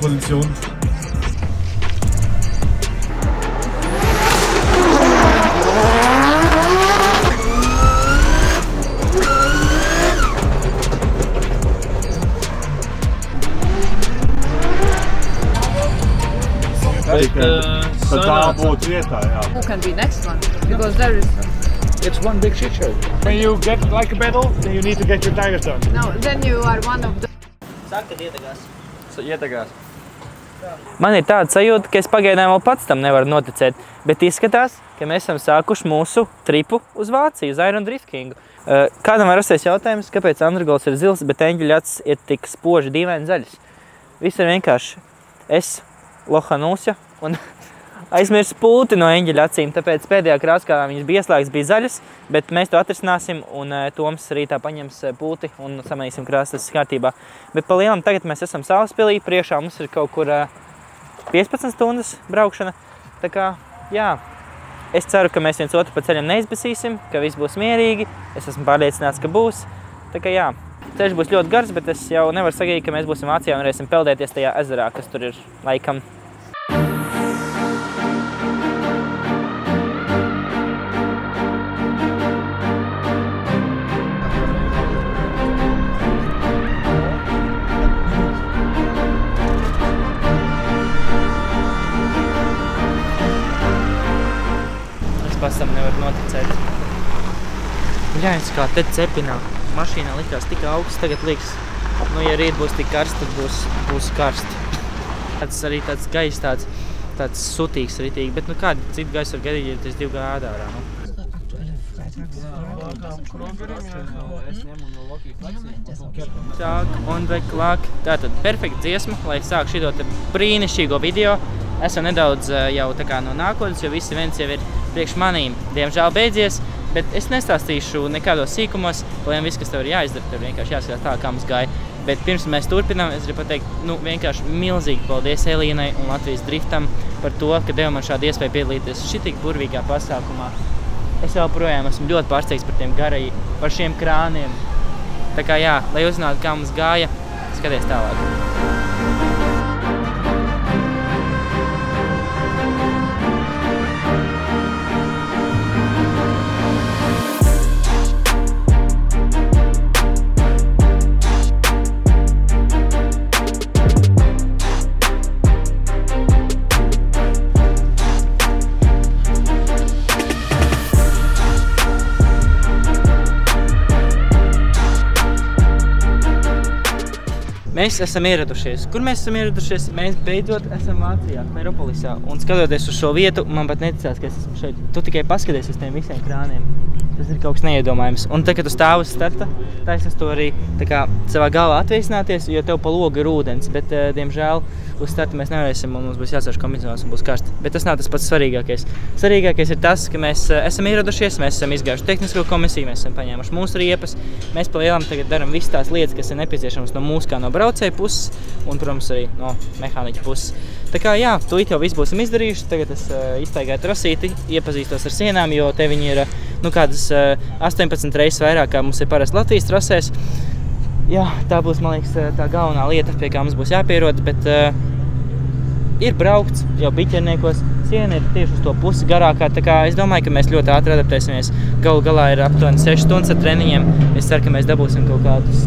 Position. But tā būtu vietā, jā. Who can be next one? Because there is... It's one big shit show. When you get like a battle, then you need to get your tires done. No, then you are one of the... Saka, kad ietegās. Ietegās. Man ir tāda sajūta, ka es pagaidām vēl pats tam nevaru noticēt, bet izskatās, ka mēs esam sākuši mūsu tripu uz Vāciju, uz Iron Drift Kingu. Kādam var rasties jautājums, kāpēc Andrgols ir zils, bet eņģeļa acis ir tik spoži dīvaini zaļas? Viss ir vienkārši es, Lohanūsja, un aizmirsu pūti no eņģeļa acīm, tāpēc pēdējā krāskā viņas bija ieslēgts, bija zaļas, bet mēs to atrisināsim, un Toms rītā paņems pūti un samanīsim krāsas kārtībā. Bet pa lielam tagad mēs esam Salaspilī, priekšā mums ir kaut kur 15 stundas braukšana, tā kā, jā, es ceru, ka mēs viens otru pa ceļam neizbesīsim, ka viss būs mierīgi, es esmu pārliecināts, ka būs, tā kā jā. Ceļš būs ļoti gars, bet es jau nevaru sagaidīt, ka mēs būsim Vācijā un varēsim peldēties tajā ezerā, kas tur ir laikam. Es pats tam nevaru noticēt. Jāņas kā te cepinā. Mašīnā likās tik augsts, tagad liekas, nu, ja rīt būs tik karsts, tad būs karsti. Tāds arī tāds gaiss, tāds sutīgs ritīgi, bet nu kādi citu gaisu var gadīt, ja tas 2 grādi ārā, nu. Tāk, on the clock. Tātad perfekta dziesma, lai sāk šito te brīnišķīgo video. Esam nedaudz jau tā kā no nākotnes, jo visi events jau ir priekš manīm, diemžēl beidzies. Bet es nestāstīšu nekādos sīkumos, lai viss, kas tev ir jāizdara, tev vienkārši jāskatās tā, kā mums gāja. Bet pirms mēs turpinām, es gribu pateikt, nu, vienkārši milzīgi paldies Elīnai un Latvijas Driftam par to, ka deva man šādu iespēju piedalīties šitik burvīgā pasākumā. Es vēl projām esmu ļoti pārsteigts par tiem garajiem, par šiem krāniem. Tā kā jā, lai uzzinātu, kā mums gāja, skaties tālāk. Mēs esam ieradušies. Kur mēs esam ieradušies? Mēs beidzot esam Vācijā, Meropolisā. Un skatoties uz šo vietu, man pat neticās, ka es esmu šeit. Tu tikai paskaties uz tiem visiem krāniem. Tas ir kaut kas neiedomājams. Un tad, kad tu stāv uz starta, taisnes to arī tā kā savā galvā atviesināties, jo tev pa logu ir ūdens. Bet, diemžēl, uz starta mēs nevarēsim un mums būs jāsāš kombinācijās un būs karsti. Bet tas nav tas pats svarīgākais. Svarīgākais ir tas, ka mēs esam ieradušies, mēs esam izgājuši tehnisko komisiju, mēs esam paņēmuši mūsu riepas. Mēs pa lielam tagad daram visas tās lietas, kas ir nepieciešamas no mūsu kā no braucēja puses un, protams, arī no mehāniķa puses. Tā kā jā, tūlīt jau viss būsim izdarījuši. Tagad es iztaigāju trasīti, iepazīstos ar sienām, jo te viņi ir nu, kādas 18 reizes vairāk, kā mums ir parasti Latvijas trasēs. Jā, tā būs, man liekas, tā galvenā lieta, pie kā mums būs jāpierod, bet ir braukts jau biķerniekos. Siena ir tieši uz to pusi garākā, tā kā es domāju, ka mēs ļoti ātri adaptēsimies. Galu galā ir aptuveni 6 stundas ar treniņiem. Es ceru, ka mēs dabūsim kaut kādus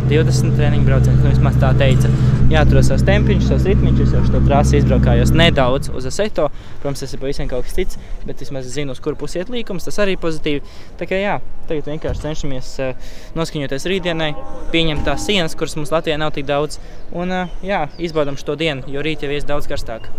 20 treniņu braucienus, nu vismaz tā teica. Jāturos savs tempiņš, savs ritmiņš, es jau šo trasi izbraukājos nedaudz uz Aseto. Protams, tas ir pavisam kaut kas cits, bet vismaz zinu, uz kuru pusi iet līkums, tas arī pozitīvi. Tā kā jā, tagad vienkārši cenšamies noskaņoties rītdienai, pieņemt tās sienas, kuras mums Latvijā nav tik daudz, un jā, izbaudam šo dienu, jo rīt jau ies daudz karstāk.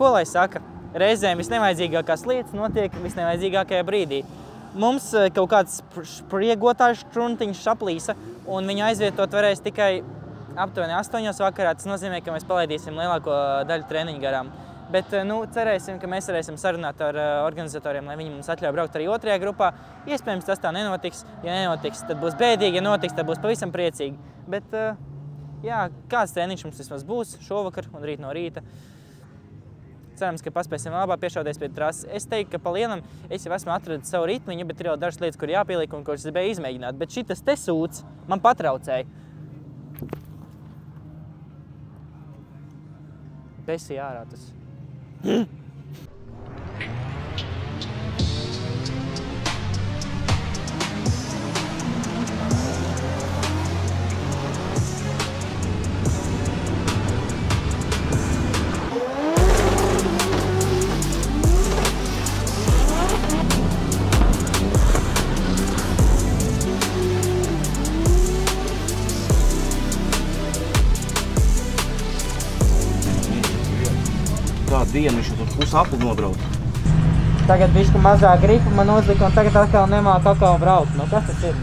ko lai saka, reizēm visnevajadzīgākās lietas notiek visnevajadzīgākajā brīdī. Mums kaut kāds spriegotājs škruntiņš saplīsa, un viņu aizvietot varēs tikai aptuveni 8 vakarā. Tas nozīmē, ka mēs palaidīsim lielāko daļu treniņu garām. Bet cerēsim, ka mēs varēsim sarunāt ar organizatoriem, lai viņi mums atļauj braukt arī 2. grupā. Iespējams, tas tā nenotiks. Ja nenotiks, tad būs bēdīgi. Ja notiks, tad būs pavisam priecīgi. Bet, jā, kāds treniņš mums vismaz būs šovakar un rīt no rīta. Cerams, ka paspēsim labā piešauties pie trases. Es teiktu, ka pa lielam es jau esmu atradis savu ritmiņu, bet ir jau dažas lietas, kur jāpieliek un kuras es gribēju izmēģināt. Bet šitas te sūds man patraucēja. Besī ārā tas. Dienu viņš tur pusi apli nobrauc. Tagad bišķi mazāk gripa man uzlika, un tagad atkal nemāk atkal braukt. Nu, kas tas ir?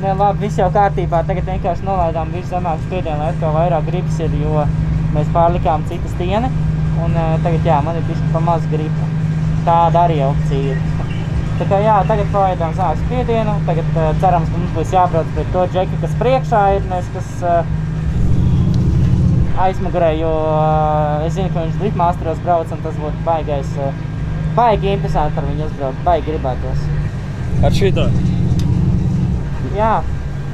Ne, labi, viss jau kārtībā. Tagad vienkārši nolaidām visu zemāk spiedienu, lai atkal vairāk gripas ir, jo mēs pārlikām citu stieni. Un tagad, jā, man ir bišķi pa maz gripa. Tāda arī opcija ir. Tā kā, jā, tagad palaidām zemāk spiedienu. Tagad cerams, ka mums būs jābrauc pret to džeku, kas priekšā ir, nevis kas aizmugurē, jo es zinu, ka viņš drifmāsteros brauc, un tas būtu baigi interesanti ar viņu uzbraukt, baigi gribētos. Ar šitā? Jā,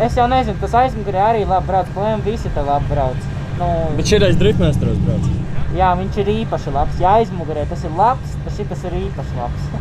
es jau nezinu, tas aizmugurē arī labi brauc, plēm visi te labi brauc. Nu, Bet šitais drifmāsteros brauc? Jā, viņš ir īpaši labs. Ja aizmugurē tas ir labs, tad šitas ir īpaši labs.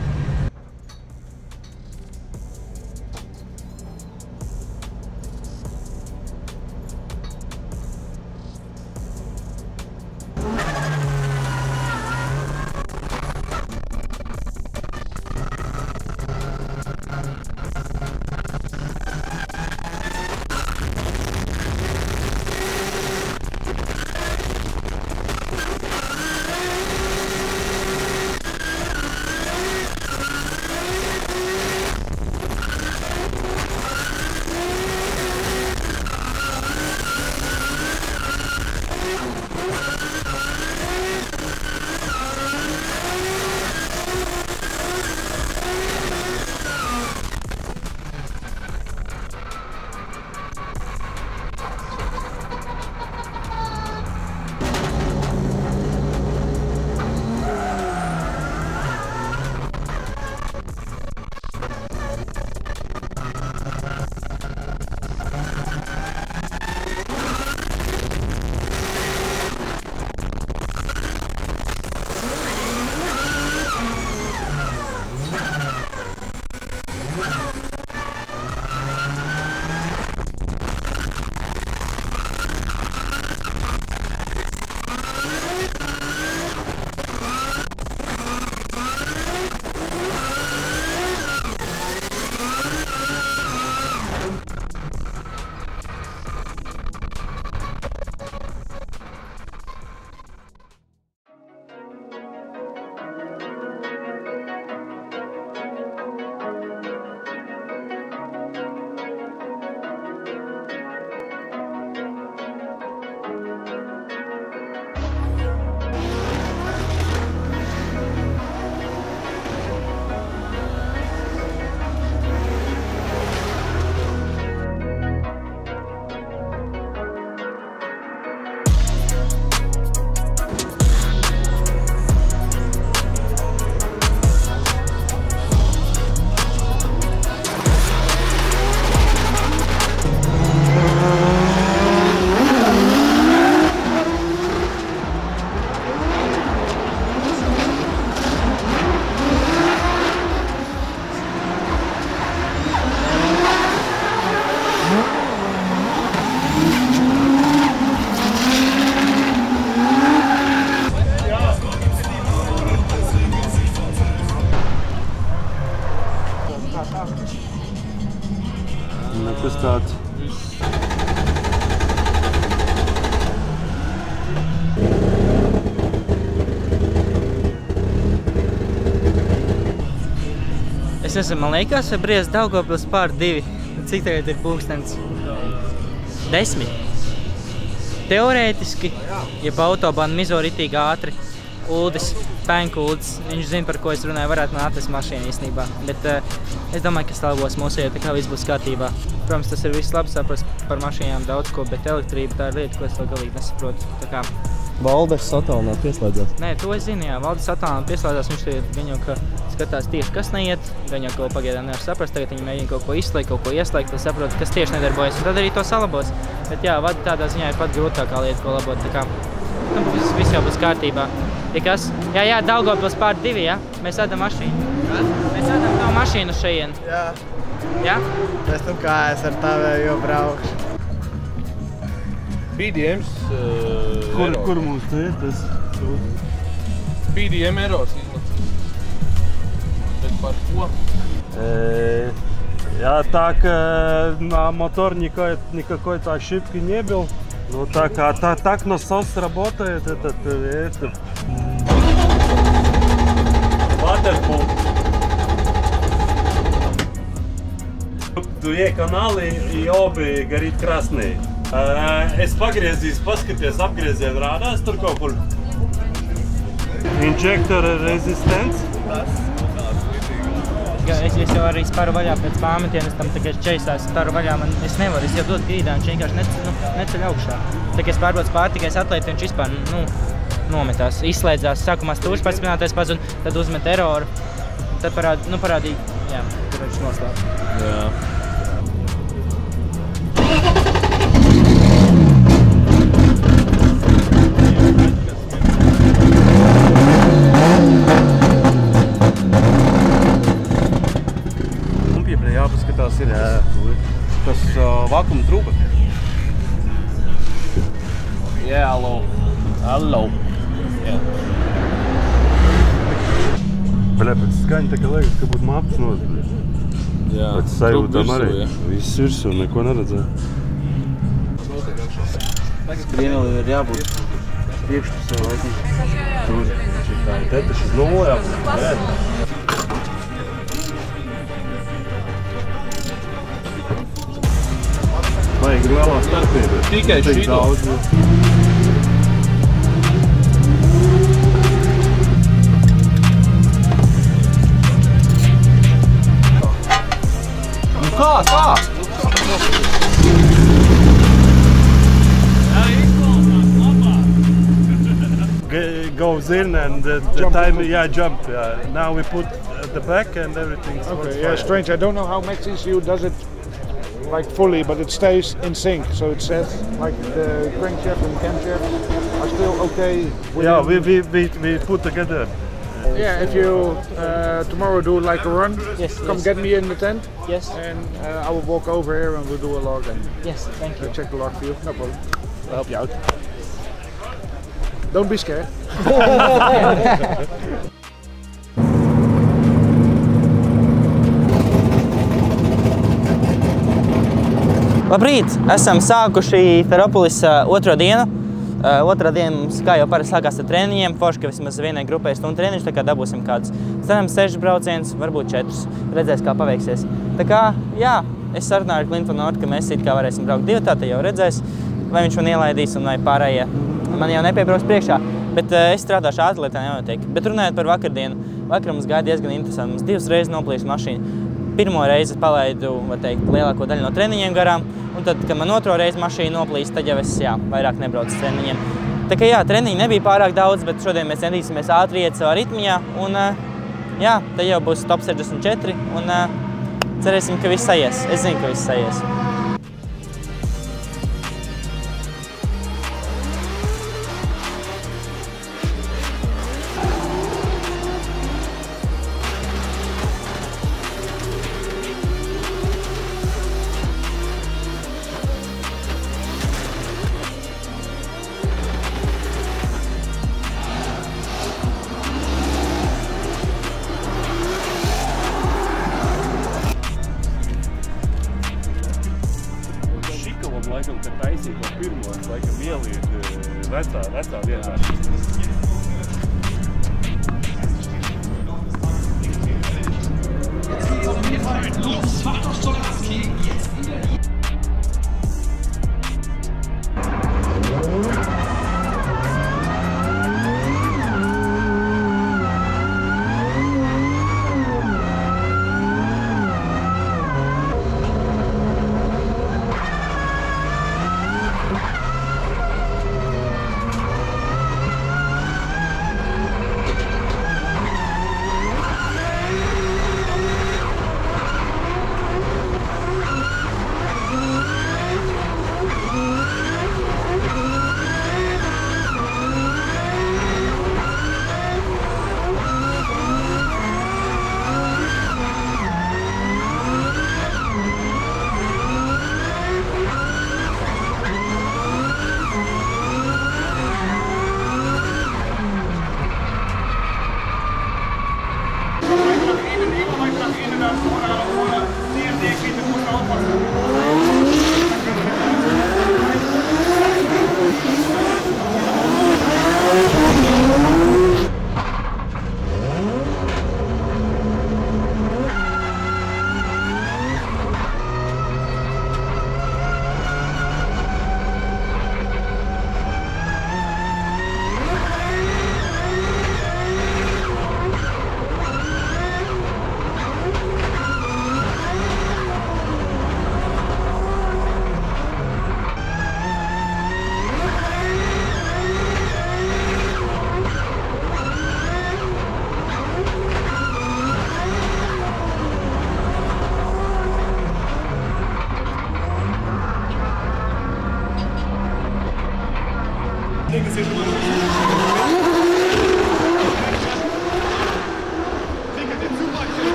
Nekas tāds. Es nezinu, man liekas, vai Briezas Daugavpils pār 2. Cik tagad ir pulkstens? 10. Teorētiski, ja pa autobānu mizo ritīgi ātri, Uldis, Pēnkūldis, viņš zina, par ko es runāju, varētu man atvest mašīnu īstenībā. Bet es domāju, ka stāvos mūsējā, tā kā viss būs kārtībā. Protams, tas ir viss labi saprast par mašīnām daudz ko, bet elektrība tā ir lieta, ko es vēl galīgi nesaprotu. Tā kā... Valdes attālināt pieslēdzās? Nē, to es zinu, jā. Valdes attālināt pieslēdzās, viņš gan jau ka skatās tieši, kas neiet, gan jau ko pagaidām nevar saprast, tagad viņi mēģina kaut ko izslēgt, kaut ko ieslēgt, lai saprotu, kas tieši nedarbojas, un tad arī to salabos. Bet jā, vada tādā ziņā ir pat grūtākā lieta, ko labot, tā kā viss jau būs kārtībā. Ja kas? Jā, Daugavpils pār 2, jā? Mēs ēdam mašīnu. Kas? Mēs ēdam tavu mašīnu šajien. Jā. Jā? Mēs tam kājas ar tavēju braukšu. BDMs Kur mums te ir tas? BDM Eros izlacīs. Bet par ko? Я так на мотор никакой ошибки не был. Ну так насос работает этот waterpump. Две каналы и обе горит красный. Es pagriezīs, paskaties, apgriezienu rādās tur kaut kur. Injector resistance. Es jau arī sparu vaļā pēc pārmetienu, es tam tikai čeisās sparu vaļā, es nevaru, es jau dod grīdā, viņš vienkārši neceļ augšā. Tā kā es pārbaudu spāru, tikai es atlaidu, viņš vispār nometās, izslēdzās, sākumā stūrs paspinātais pazun, tad uzmet eroru, tad parādīja, jā, tur viņš noslēdz. Jā. Jāpaskatās ir tas vakuma truba. Jā, allo. Jā. Bļā, pēc skaņa tā kā liekas, ka būtu maps nozagļas. Jā, pēc sajūtām arī. Viss virsū, neko neredzēja. Skrienelim ir jābūt priekšpusē laikam. Tur. Te taču uz nulli jābūt. Vajag lielā starpība. Tikai šito. Nu kā? Goes in and the time, jump. Yeah. Now we put the back and everything's Okay, yeah, strange. I don't know how Max ECU does it like fully, but it stays in sync. So it says like the crankshaft and camshaft are still okay. Yeah, we put together. Yeah, if you tomorrow do like a run, Yes, come yes. get me in the tent, Yes, and I will walk over here and we'll do a log and yes, thank you. check the log for you. No problem. I'll help you out. Don't be scared. Labrīt! Esam sākuši Ferropolis otro dienu. Otrā diena mums, kā jau parasti, sākās ar treniņiem. Forši, ka vismaz vienai grupai stundu treniņš, tā kā dabūsim kādus. Cerams 6 braucienus, varbūt 4. Redzēs, kā paveiksies. Tā kā, jā, es sarunāju ar Clinton Nortu, ka mēs it kā varēsim braukt 2, tā jau redzēs, vai viņš man ielaidīs un vai pārējie man jau nepiebrauks priekšā. Bet es strādāšu ātri, lai tā nenotiek. Bet runājot par vakardienu, vakar mums gāja diezgan interesanti. Mums 2 reizes noplīst mašīnu. Pirmo reizi palaidu, var teikt, lielāko daļu no treniņiem garām, un tad, kad man otro reizi mašīna noplīst, tad jau es, vairāk nebraucu uz treniņiem. Tā kā, treniņi nebija pārāk daudz, bet šodien mēs centīsimies ātri iet savā ritmiņā, un, tad jau būs top 64, un cerēsim, ka viss sajies. Es zinu, ka viss sajies. Laikam, ka taisīja to pirmo, laikam ielīt vecā vietā.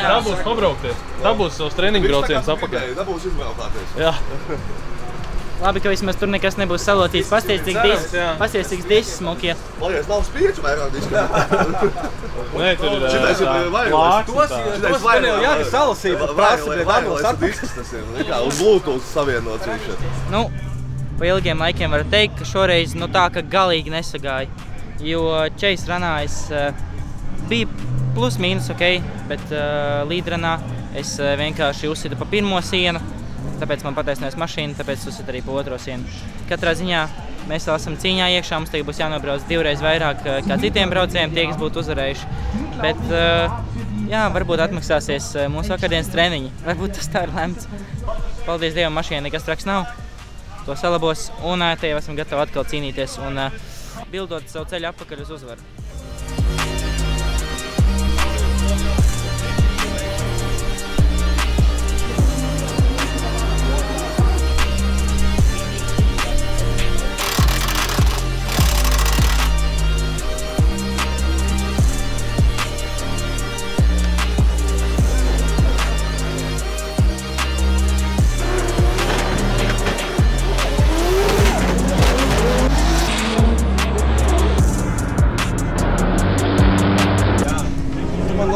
Dabūs pabraukties. Dabūs savus treniņu braucienus apakaļ. Dabūs izvēlēties. Jā. Labi, ka vismaz tur nekas nebūs salotīts. Pasties, cik dišs smukie. Lagies, nav spīču vairāk diškā. Nē, tur ir Šitais ir vairolis. Šitais vairolis. Jā, ka salasīja. Vairolis ir disks tas ir. Uz Bluetooth savienots viņš ir. Nu, pa ilgiem laikiem var teikt, ka šoreiz tā, ka galīgi nesagāja. Jo Chase ranājs bija plus mīnus, ok, bet līdranā es vienkārši uzsitu pa pirmo sienu, tāpēc man pataisnojās mašīna, tāpēc uzsitu arī pa otro sienu. Katrā ziņā mēs vēl esam cīņā iekšā, mums tagad būs jānobrauc 2 reizes vairāk kā citiem braucējiem, tie, kas būtu uzvarējuši. Bet, jā, varbūt atmaksāsies mūsu vakardienas treniņi, varbūt tas tā ir lemts. Paldies Dievam, mašīnai nekas traks nav, to salabos, un te jau esam gatavi atkal cīnīties un bildot savu ceļu atpakaļ uz uzvaru.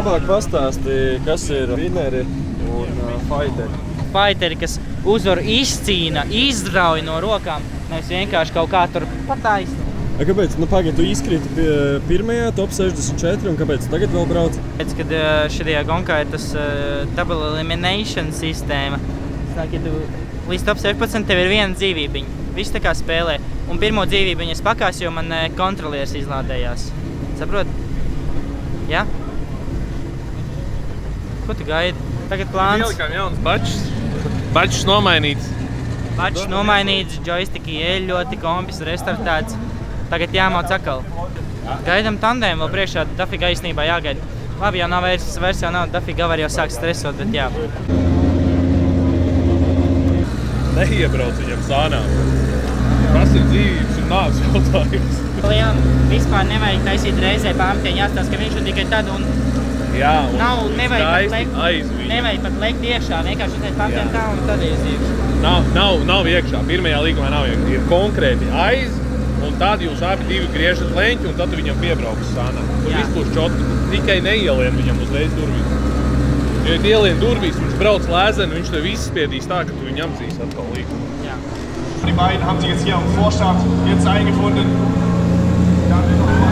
Labāk pastāstīja, kas ir winneri un fighteri. Fighteri, kas uzvaru izcīna, izrauj no rokām, nevis vienkārši kaut kā tur pataisni. Kāpēc? Nu, pagaid, tu izkrīti pie pirmajā top 64 un kāpēc tagad vēl brauc? Pēc, kad šajā gonkā ir tas double elimination sistēma, sāk, ja tu līdz top 16 tev ir viena dzīvībiņa. Viss tā kā spēlē. Un pirmo dzīvībiņu es pakāsu, jo man kontrolieris izlādējās. Saprot? Jā? Ko tu gaidi? Tagad plāns? Ielikām jaunas bačs. Bačs nomainīts. Bačs nomainīts, joystiki ieļoti, kompis restartēts. Tagad jāmauc atkal. Gaidam tandēm, vēl priekšā dafiga īstenībā jāgaida. Labi, jau nav vairs jau nav, dafiga var jau sāk stresot, bet jā. Neiebrauc viņam sānām. Tas ir dzīvības un nāves jautājums. Liam vispār nevajag taisīt reizē pāmtiņu, jāstāst, ka viņš ir tikai tad un jā, un nevajag pat lekt iekšā, vienkārši uzliek pāmtiņu tā un tad ies iekšā. Nav iekšā, pirmajā līgumā nav iekšā. Ir konkrēti aiz, un tad jūs abi divi griežat leņķi, un tad viņam piebrauks sānā. Tur viss būs čotki, tikai neielien viņam uzreiz durvis. Ja tu ielien durvīs, viņš brauc lēzeni, viņš tev izspiedīs tā, ka tu viņu apdzīs atkal līkumu. Jā. Die beiden haben sich jetzt hier am Vorstart jetzt eingefunden. Dann wird noch mal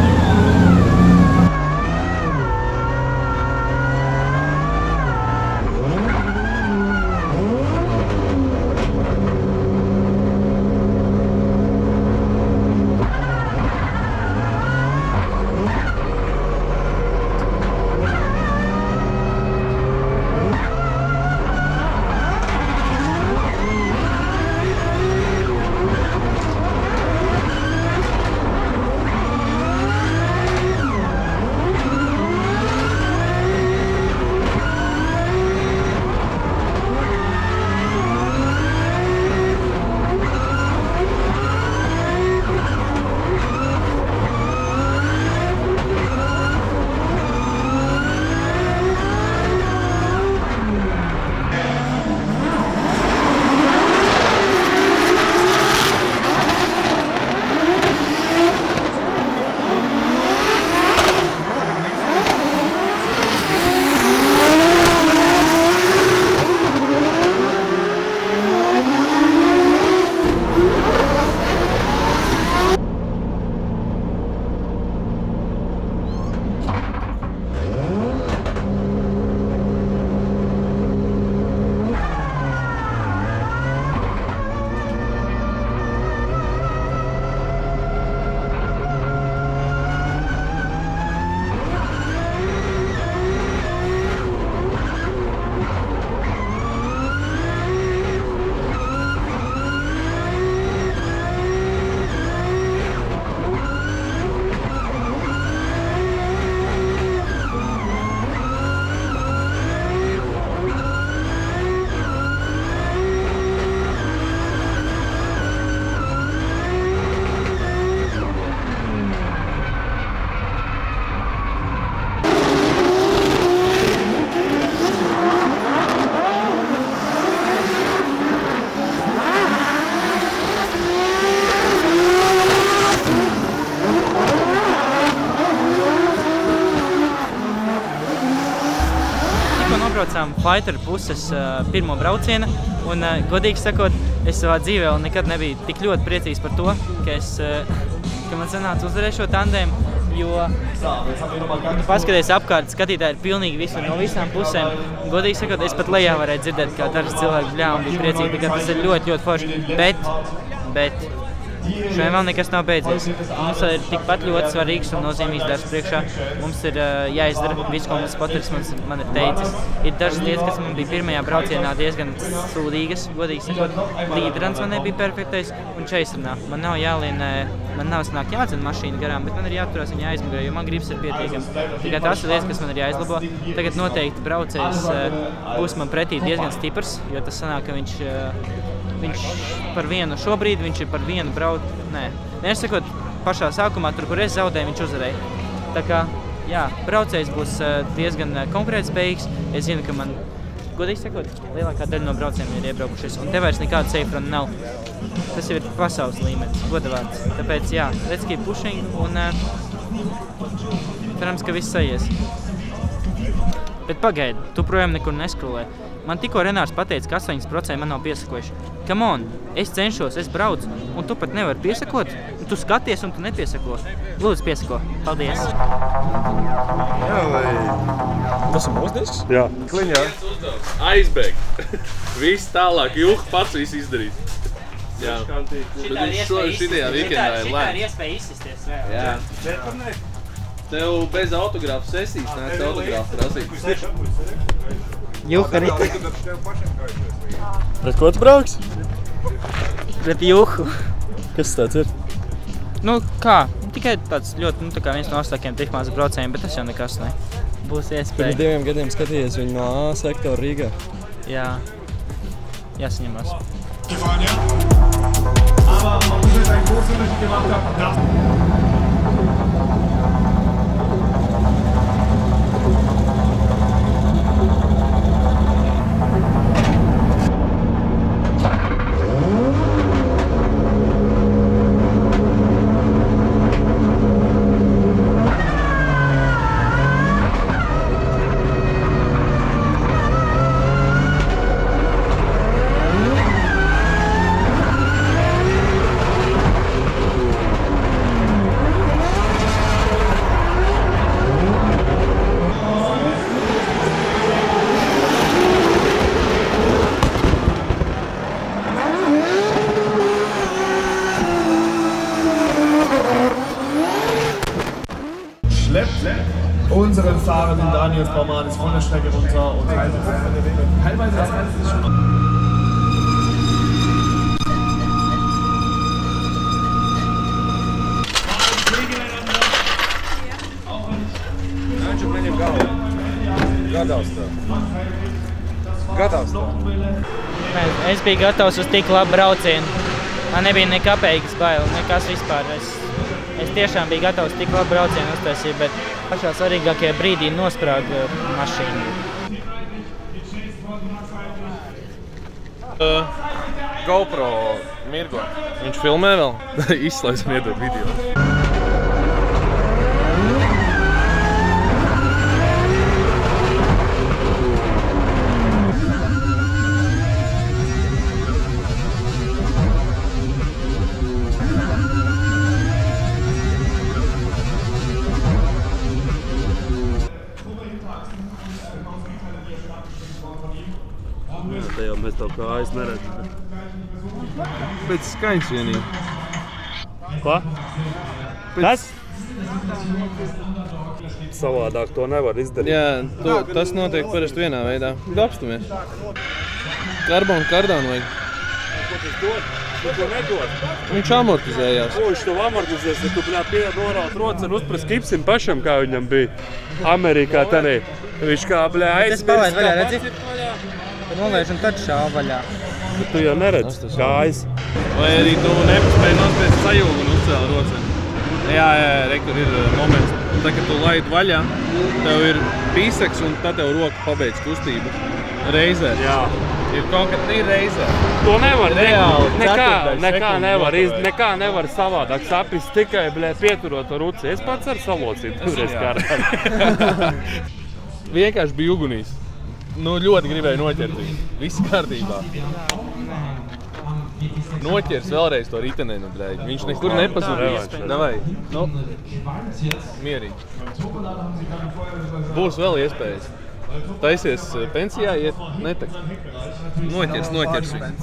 nobraucām Fighter puses pirmo braucienu, un, godīgi sakot, es savā dzīvē vēl nekad nebiju tik ļoti priecīgs par to, ka man sanāca uzvarēt šo tandēmu, jo paskaties apkārt, skatītāji ir pilnīgi visi no visām pusēm. Godīgi sakot, es pat lejā varēju dzirdēt, kā dažas cilvēki bļā un bija priecīgi, tā kā tas ir ļoti, ļoti forši, bet šodien vēl nekas nav beidzies. Mums ir tikpat ļoti svarīgs un nozīmīgs darbs priekšā. Mums ir jāizdara viss, ko mums spoteris man ir teicis. Ir dažas lietas, kas man bija pirmajā braucienā diezgan sūdīgas, godīgi sakot. Līderans man nebija perfektais un čeisranā. Man nav jālien, man nav sanāk jādzina mašīna garām, bet man ir jāturās viņa aizmugurē, jo man gribas ir pietiekami. Tikai tās ir lietas, kas man ir jāizlabo. Tagad noteikti braucējs būs man pretī diezgan stiprs, jo tas sanāk, ka viņš par vienu šobrīd, viņš ir par vienu es sakot, pašā sākumā, tur, kur es zaudēju, viņš uzvarēja. Tā kā, jā, braucējs būs diezgan konkurētspējīgs. Es zinu, ka man, godīgi sakot, lielākā daļa no braucējiem ir iebraukušies, un te vairs nekāda safe run nav. Tas jau ir pasaules līmenis, godavārds. Tāpēc, jā, let's keep pushing, un cerams, ka viss aizies. Bet pagaidi, tu projām nekur neskrolē. Man tikko Renārs pateica, ka 8% man nav piesakojuši. Come on, es cenšos, es braucu, un tu pat nevari piesakot? Tu skaties, un tu nepiesako. Lūdzu, piesako. Paldies. Jā, vai... Tas ir mūsu disks? Jā. Kliņā. Aizbēgt. Viss tālāk, Juha pats viss izdarīs. Jā. Šitajā weekendā ir lēns. Šitā ir iespēja izsisties vēl. Jā. Tev bez autogrāfu sesijas nāc autogrāfu prasīt. Juha arī. Pret ko tu brauks? Pret Juhu. Kas tāds ir? Nu, kā? Tikai tāds ļoti, tā kā viens no augstākiem trikmāzu braucējiem, bet tas jau nekas, ne? Būs iespēja. Pirms 2 gadiem skatījies viņu no A sektora Rīgā. Jā. Jāsaņemās. Aber man muss jetzt einen großen Unterschied gemacht haben. Fahrer, den Daniels Baumann, ist von der Strecke runter und teilweise das Ganze ist schon. Gatavs tā. Es biju gatavs uz tik labu braucienu. Man nebija nekapeigas baila, nekas vispār. Es tiešām biju gatavs tik labu braucienu uztaisīt, bet pašā svarīgākajā brīdī nosprāga mašīnu. GoPro mirgo. Viņš filmē vēl? Izslēdzam iedod video. Tajā mēs tev kājas neredzam. Pēc skaņas vienīgi. Ko? Kas? Savādāk to nevar izdarīt. Jā, tas notiek parasti vienā veidā. Apstumies. Karbonu kardānu vajag. Ko tas dod? Tu to nedod? Viņš amortizējās. Ko viņš tev amortizēs, ja tu norāut rodas un uzprast kipsim pašam, kā viņam bija Amerikā tanī. Viņš kā Tas palaid vaļā, redzi? Nolaiž un tad šāva vaļā. Bet tu jau neredz kājas. Vai arī tu nepaspēji nospiest sajūgu un uzcēli roceni? Jā, rekur ir moments. Tā, kad tu laid vaļā, tev ir pīseks un tad tev roka pabeidz kustību. Reizē. Jā. Ir konkrēti reizē. To nevar, nekā nevar savādāk saprast, tikai, pieturot ar ruci. Es pats ar salocību toreiz kārtā. Vienkārši bija ugunīs. Nu, ļoti gribēju noķert viņu. Viss kārtībā. Noķers vēlreiz to ritenenu, blēģi. Viņš nekur nepazudīs. Davai. Nu, mierīgi. Būs vēl iespējas. Taisies pensijā, iet netek. Noķers viņu.